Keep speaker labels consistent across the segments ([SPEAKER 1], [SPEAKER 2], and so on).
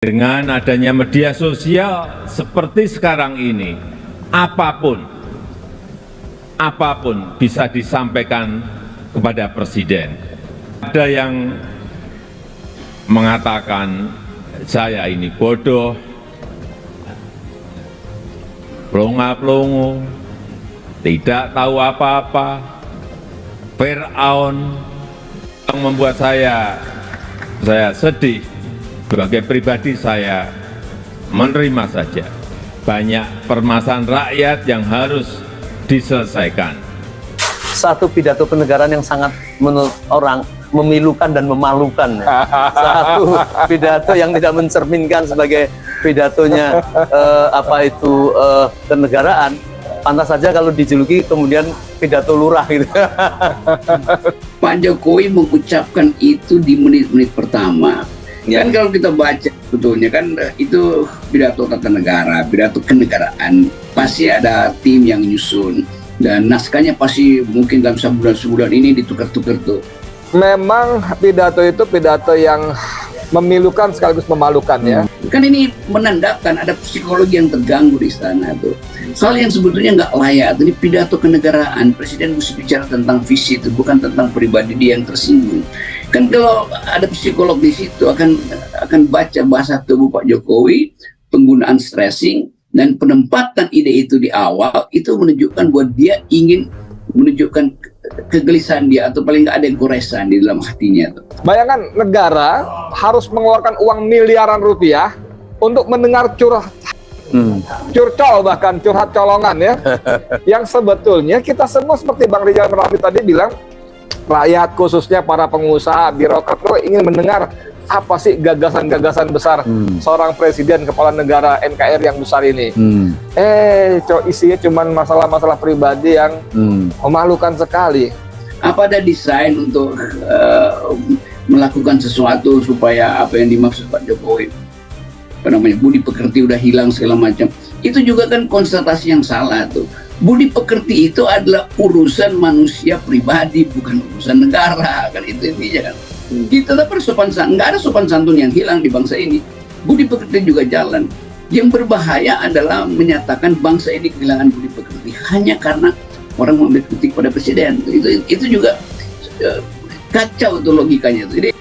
[SPEAKER 1] Dengan adanya media sosial seperti sekarang ini, apapun bisa disampaikan kepada Presiden. Ada yang mengatakan saya ini bodoh, pelongo-pelongo, tidak tahu apa-apa, Fir'aun, yang membuat saya sedih. Sebagai pribadi saya menerima saja. Banyak permasalahan rakyat yang harus diselesaikan.
[SPEAKER 2] Satu pidato kenegaraan yang sangat menurut orang memilukan dan memalukan. Satu pidato yang tidak mencerminkan sebagai pidatonya kenegaraan. Pantas saja kalau dijuluki kemudian pidato lurah gitu.
[SPEAKER 3] Pak Jokowi mengucapkan itu di menit-menit pertama. Ya. Kan kalau kita baca sebetulnya kan itu pidato tata negara, pidato kenegaraan, pasti ada tim yang nyusun dan naskahnya pasti mungkin dalam sebulan ini ditukar-tukar tuh.
[SPEAKER 4] Memang pidato itu pidato yang memilukan sekaligus memalukan ya.
[SPEAKER 3] Kan ini menandakan ada psikologi yang terganggu di sana tuh. Hal yang sebetulnya nggak layak. Ini pidato kenegaraan, Presiden mesti bicara tentang visi itu, bukan tentang pribadi dia yang tersinggung. Kan kalau ada psikolog di situ akan baca bahasa tubuh Pak Jokowi, penggunaan stressing dan penempatan ide itu di awal itu menunjukkan bahwa dia ingin menunjukkan kegelisahan dia atau paling nggak ada goresan di dalam hatinya.
[SPEAKER 4] Bayangkan negara harus mengeluarkan uang miliaran rupiah untuk mendengar curcol bahkan curhat colongan ya, yang sebetulnya kita semua seperti Bang Rijal Ramli tadi bilang, rakyat khususnya para pengusaha, birokrat ingin mendengar apa sih gagasan-gagasan besar seorang presiden kepala negara NKRI yang besar ini. Isinya cuma masalah-masalah pribadi yang memalukan sekali.
[SPEAKER 3] Apa ada desain untuk melakukan sesuatu supaya apa yang dimaksud Pak Jokowi, budi pekerti udah hilang segala macam, itu juga kan konstatasi yang salah tuh. Budi pekerti itu adalah urusan manusia pribadi, bukan urusan negara, kan itu intinya kan. Kita dapat sopan santun, nggak ada sopan santun yang hilang di bangsa ini. Budi pekerti juga jalan. Yang berbahaya adalah menyatakan bangsa ini kehilangan budi pekerti hanya karena orang memberi kritik pada presiden. Itu juga kacau tuh logikanya. Jadi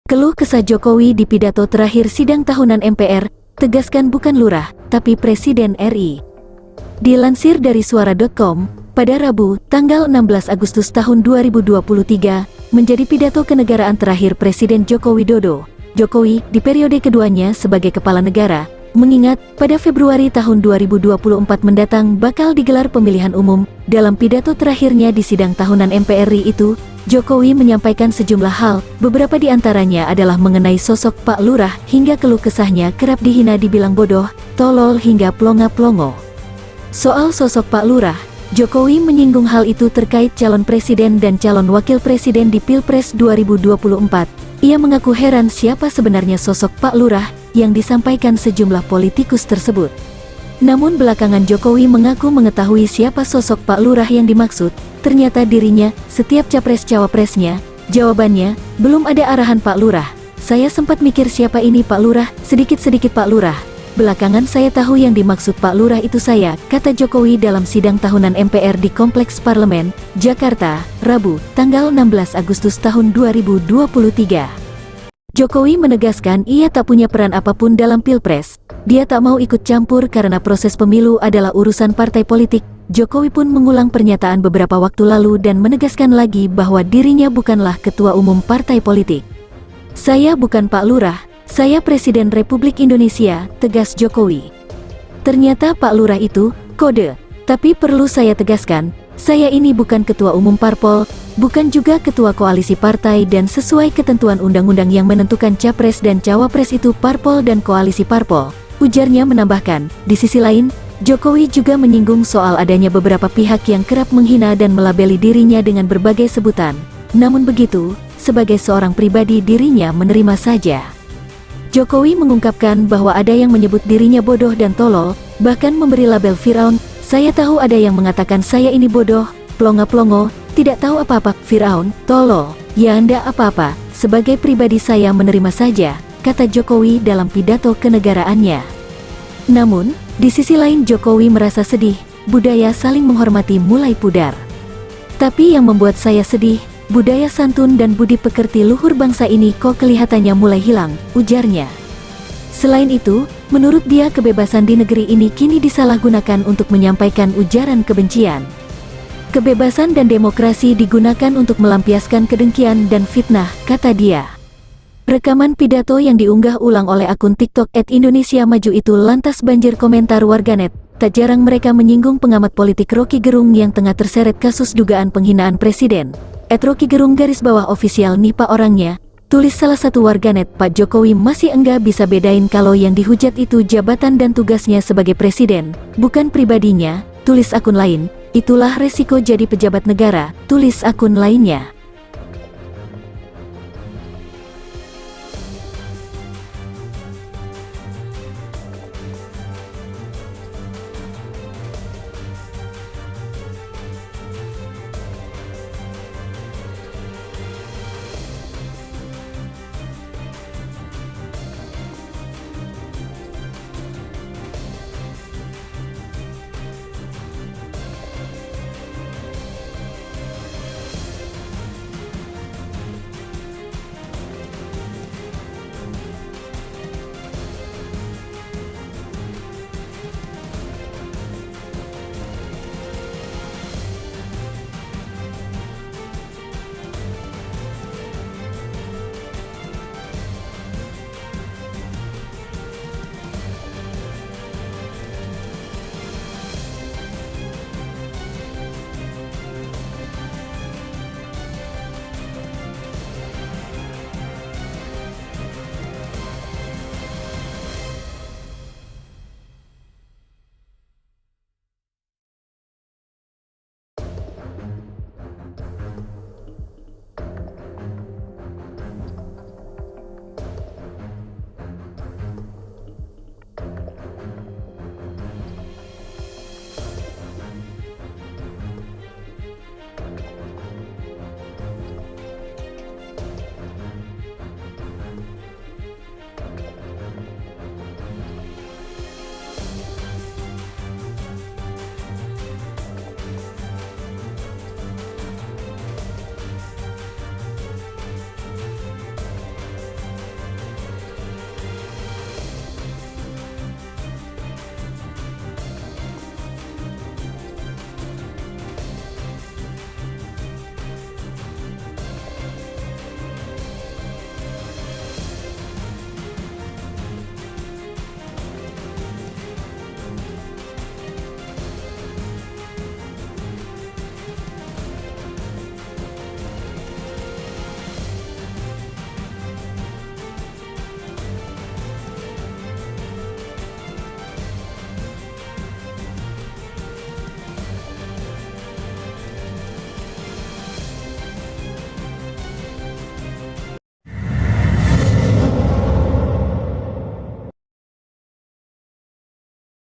[SPEAKER 5] keluh kesah Jokowi di pidato terakhir sidang tahunan MPR, tegaskan bukan lurah, tapi Presiden RI. Dilansir dari suara.com, pada Rabu, tanggal 16 Agustus tahun 2023, menjadi pidato kenegaraan terakhir Presiden Joko Widodo. Jokowi, di periode keduanya sebagai kepala negara, mengingat pada Februari tahun 2024 mendatang bakal digelar pemilihan umum. Dalam pidato terakhirnya di sidang tahunan MPR RI itu, Jokowi menyampaikan sejumlah hal, beberapa di antaranya adalah mengenai sosok Pak Lurah hingga keluh kesahnya kerap dihina dibilang bodoh, tolol hingga plonga-plongo. Soal sosok Pak Lurah, Jokowi menyinggung hal itu terkait calon presiden dan calon wakil presiden di Pilpres 2024. Ia mengaku heran siapa sebenarnya sosok Pak Lurah yang disampaikan sejumlah politikus tersebut. Namun belakangan Jokowi mengaku mengetahui siapa sosok Pak Lurah yang dimaksud. Ternyata dirinya, setiap capres-cawapresnya, jawabannya, belum ada arahan Pak Lurah. Saya sempat mikir siapa ini Pak Lurah, sedikit-sedikit Pak Lurah. Belakangan saya tahu yang dimaksud Pak Lurah itu saya, kata Jokowi dalam sidang tahunan MPR di Kompleks Parlemen, Jakarta, Rabu, tanggal 16 Agustus tahun 2023. Jokowi menegaskan ia tak punya peran apapun dalam Pilpres. Dia tak mau ikut campur karena proses pemilu adalah urusan partai politik. Jokowi pun mengulang pernyataan beberapa waktu lalu dan menegaskan lagi bahwa dirinya bukanlah ketua umum partai politik. Saya bukan Pak Lurah, saya Presiden Republik Indonesia, tegas Jokowi. Ternyata Pak Lurah itu kode, tapi perlu saya tegaskan, saya ini bukan ketua umum parpol, bukan juga ketua koalisi partai dan sesuai ketentuan undang-undang yang menentukan capres dan cawapres itu parpol dan koalisi parpol. Ujarnya menambahkan, di sisi lain, Jokowi juga menyinggung soal adanya beberapa pihak yang kerap menghina dan melabeli dirinya dengan berbagai sebutan. Namun begitu, sebagai seorang pribadi dirinya menerima saja. Jokowi mengungkapkan bahwa ada yang menyebut dirinya bodoh dan tolol, bahkan memberi label Fir'aun. Saya tahu ada yang mengatakan saya ini bodoh, plonga-plongo, Tidak tahu apa-apa, Firaun, tolol, ya Anda apa-apa, sebagai pribadi saya menerima saja, kata Jokowi dalam pidato kenegaraannya. Namun, di sisi lain Jokowi merasa sedih, budaya saling menghormati mulai pudar. Tapi yang membuat saya sedih, budaya santun dan budi pekerti luhur bangsa ini kok kelihatannya mulai hilang, ujarnya. Selain itu, menurut dia kebebasan di negeri ini kini disalahgunakan untuk menyampaikan ujaran kebencian. Kebebasan dan demokrasi digunakan untuk melampiaskan kedengkian dan fitnah, kata dia. Rekaman pidato yang diunggah ulang oleh akun TikTok @Indonesia Maju itu lantas banjir komentar warganet. Tak jarang mereka menyinggung pengamat politik Rocky Gerung yang tengah terseret kasus dugaan penghinaan presiden. @RockyGerung_official nih pak orangnya, tulis salah satu warganet. Pak Jokowi masih enggak bisa bedain kalau yang dihujat itu jabatan dan tugasnya sebagai presiden, bukan pribadinya, tulis akun lain. Itulah resiko jadi pejabat negara, tulis akun lainnya.